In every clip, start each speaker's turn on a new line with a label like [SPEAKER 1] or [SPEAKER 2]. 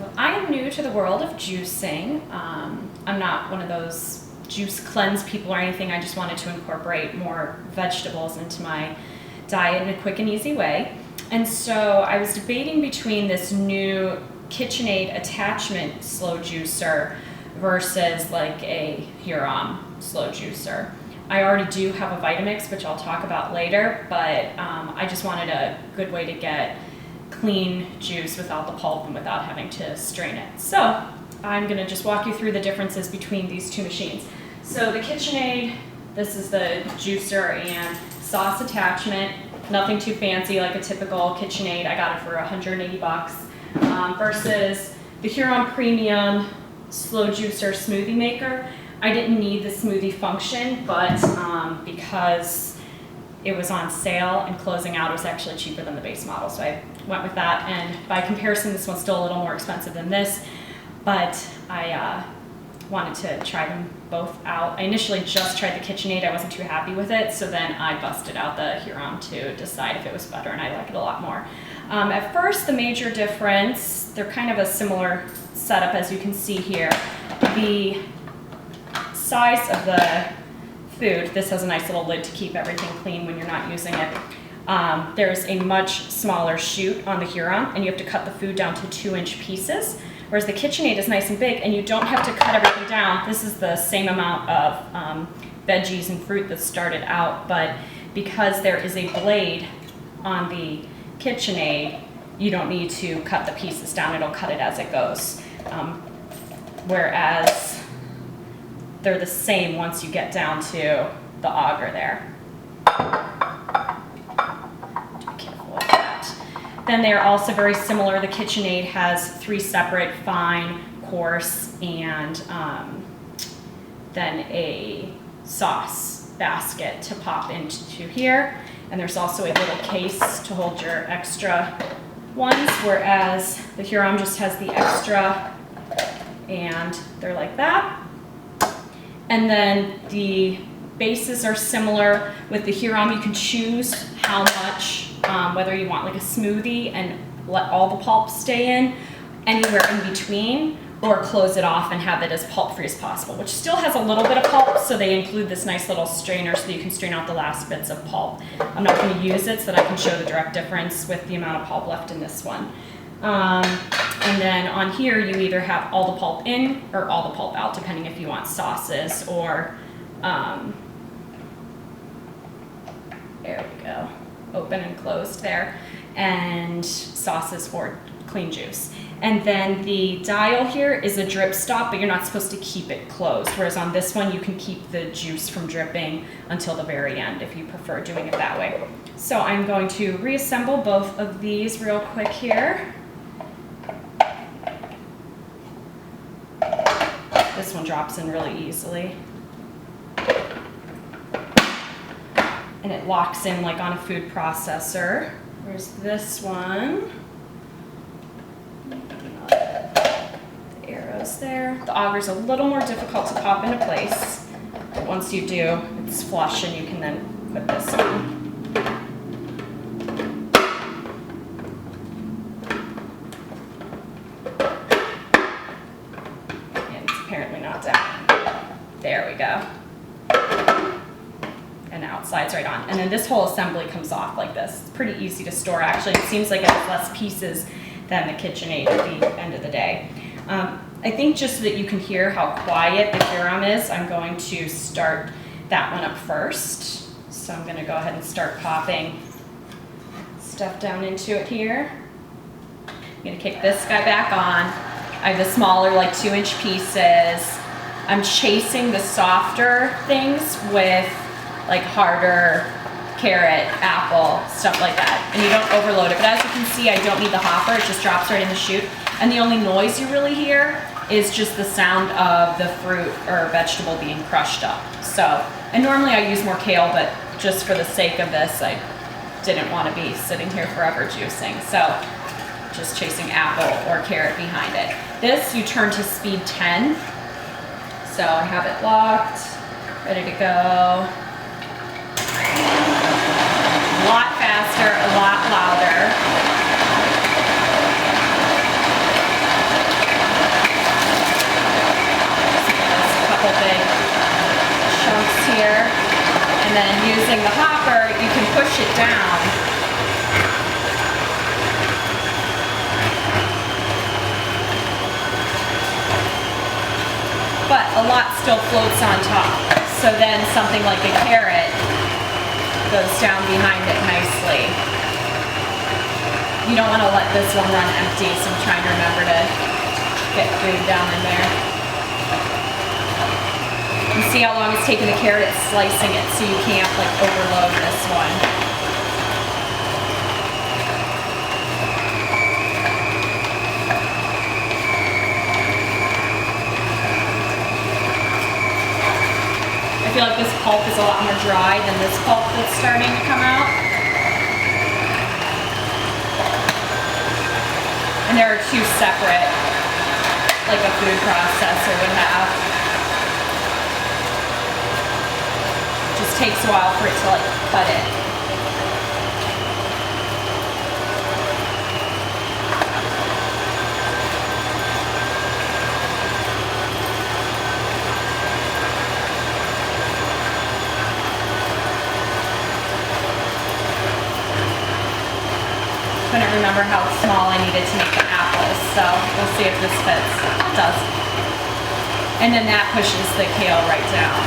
[SPEAKER 1] So I am new to the world of juicing. I'm not one of those juice cleanse people or anything. I just wanted to incorporate more vegetables into my diet in a quick and easy way. And so I was debating between this new KitchenAid attachment slow juicer versus like a Hurom slow juicer. I already do have a Vitamix, which I'll talk about later, but I just wanted a good way to get clean juice without the pulp and without having to strain it. So I'm gonna just walk you through the differences between these two machines. So the KitchenAid, this is the juicer and sauce attachment. Nothing too fancy like a typical KitchenAid. I got it for 180 bucks. Versus the Hurom Premium Slow Juicer Smoothie Maker. I didn't need the smoothie function, but because it was on sale and closing out, it was actually cheaper than the base model, so I went with that. And by comparison, this one's still a little more expensive than this, but I wanted to try them both out. I initially just tried the KitchenAid. I wasn't too happy with it, so then I busted out the Hurom to decide if it was better, and I like it a lot more. At first, the major difference, they're kind of a similar setup as you can see here. The size of the food, this has a nice little lid to keep everything clean when you're not using it. There's a much smaller chute on the Hurom, and you have to cut the food down to 2-inch pieces, whereas the KitchenAid is nice and big, and you don't have to cut everything down. This is the same amount of veggies and fruit that started out, but because there is a blade on the KitchenAid, you don't need to cut the pieces down. It'll cut it as it goes. Whereas they're the same once you get down to the auger there. Be careful with that. Then they are also very similar. The KitchenAid has 3 separate fine, coarse, and then a sauce basket to pop into here. And there's also a little case to hold your extra ones, whereas the Hurom just has the extra, and they're like that. And then the bases are similar. With the Hurom, you can choose how much, whether you want like a smoothie and let all the pulp stay in, anywhere in between, or close it off and have it as pulp-free as possible, which still has a little bit of pulp, so they include this nice little strainer so that you can strain out the last bits of pulp. I'm not going to use it so that I can show the direct difference with the amount of pulp left in this one. And then on here, you either have all the pulp in or all the pulp out, depending if you want sauces or, there we go, open and closed there, and sauces or clean juice. And then the dial here is a drip stop, but you're not supposed to keep it closed, whereas on this one, you can keep the juice from dripping until the very end if you prefer doing it that way. So I'm going to reassemble both of these real quick here. This one drops in really easily. And it locks in like on a food processor. Where's this one? The arrows there. The auger's a little more difficult to pop into place, but once you do, it's flush and you can then put this on. Apparently not down. There we go. And now it slides right on. And then this whole assembly comes off like this. It's pretty easy to store. Actually, it seems like it has less pieces than the KitchenAid at the end of the day. I think just so that you can hear how quiet the Hurom is, I'm going to start that one up first. So I'm going to go ahead and start popping stuff down into it here. I'm going to kick this guy back on. I have the smaller, like 2-inch pieces. I'm chasing the softer things with like harder carrot, apple, stuff like that. And you don't overload it. But as you can see, I don't need the hopper. It just drops right in the chute. And the only noise you really hear is just the sound of the fruit or vegetable being crushed up. So, and normally I use more kale, but just for the sake of this, I didn't want to be sitting here forever juicing. So just chasing apple or carrot behind it. This you turn to speed 10. So I have it locked, ready to go. A lot faster, a lot louder. couple big chunks here. And then using the hopper, you can push it down. But a lot still floats on top. So then something like a carrot goes down behind it nicely. You don't want to let this one run empty, so I'm trying to remember to get food down in there. You see how long it's taking the carrot, it's slicing it, so you can't like overload this one. I feel like this pulp is a lot more dry than this pulp that's starting to come out. And there are two separate, like a food processor would have. It just takes a while for it to like cut it. Couldn't remember how small I needed to make the apples, so we'll see if this fits. It does. And then that pushes the kale right down.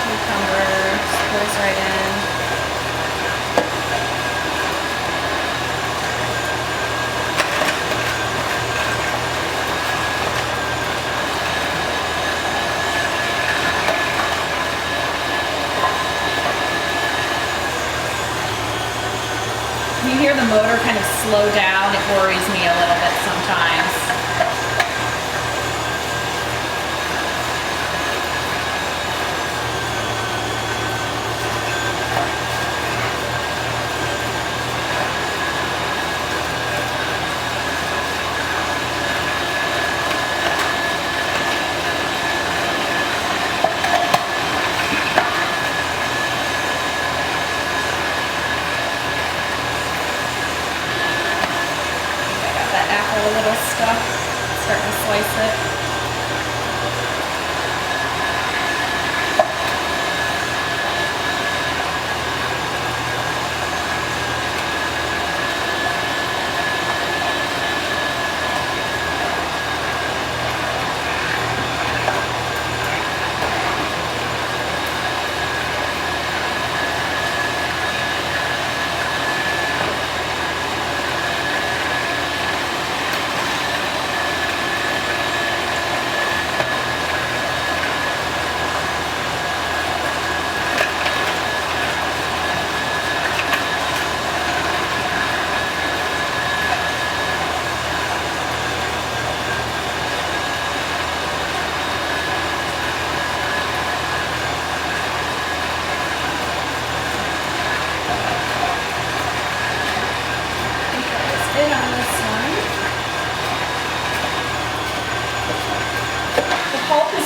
[SPEAKER 1] Cucumber just goes right in. You hear the motor kind of slow down, it worries me a little bit sometimes. A little stuff, starting to slice it.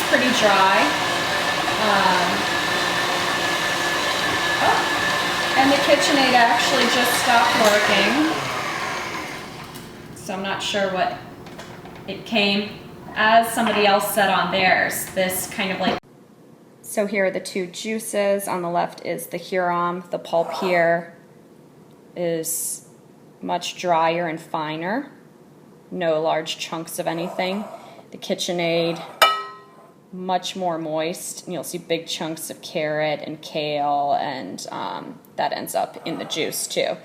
[SPEAKER 1] Pretty dry. And the KitchenAid actually just stopped working. So I'm not sure what it came. As somebody else said on theirs, this kind of like... So here are the two juices. On the left is the Hurom. The pulp here is much drier and finer. No large chunks of anything. The KitchenAid, much more moist, and you'll see big chunks of carrot and kale, and that ends up in the juice too.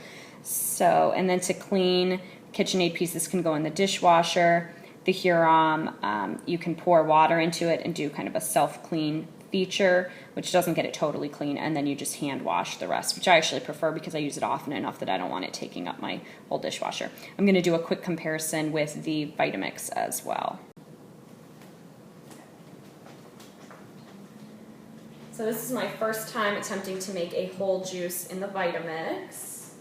[SPEAKER 1] So, and then to clean, KitchenAid pieces can go in the dishwasher. The Hurom, you can pour water into it and do kind of a self-clean feature, which doesn't get it totally clean, and then you just hand wash the rest, which I actually prefer because I use it often enough that I don't want it taking up my whole dishwasher. I'm going to do a quick comparison with the Vitamix as well. So this is my first time attempting to make a whole juice in the Vitamix.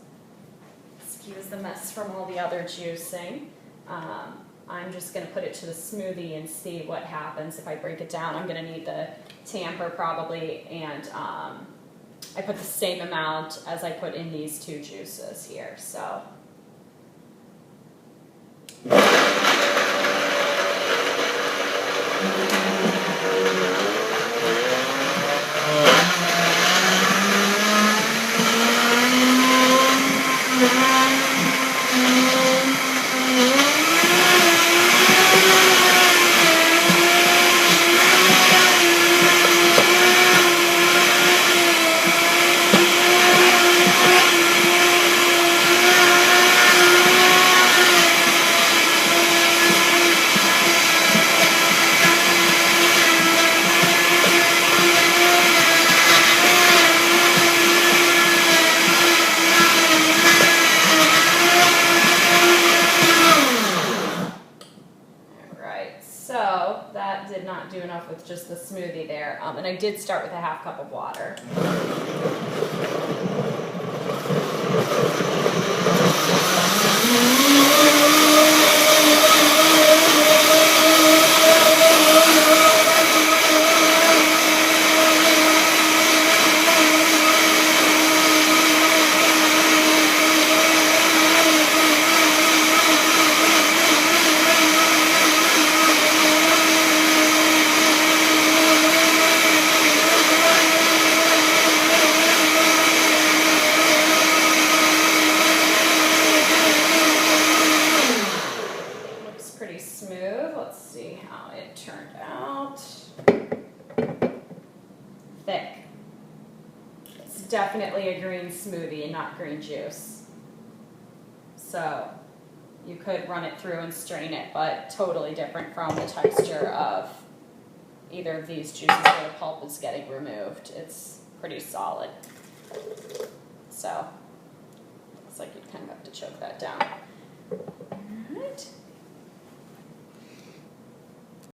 [SPEAKER 1] Excuse the mess from all the other juicing. I'm just going to put it to the smoothie and see what happens if I break it down. I'm going to need the tamper probably, and I put the same amount as I put in these two juices here. So. So that did not do enough with just the smoothie there. And I did start with a half cup of water. Pretty smooth. Let's see how it turned out. Thick. It's definitely a green smoothie and not green juice. So you could run it through and strain it, but totally different from the texture of either of these juices where the pulp is getting removed. It's pretty solid. So looks like you'd kind of have to choke that down.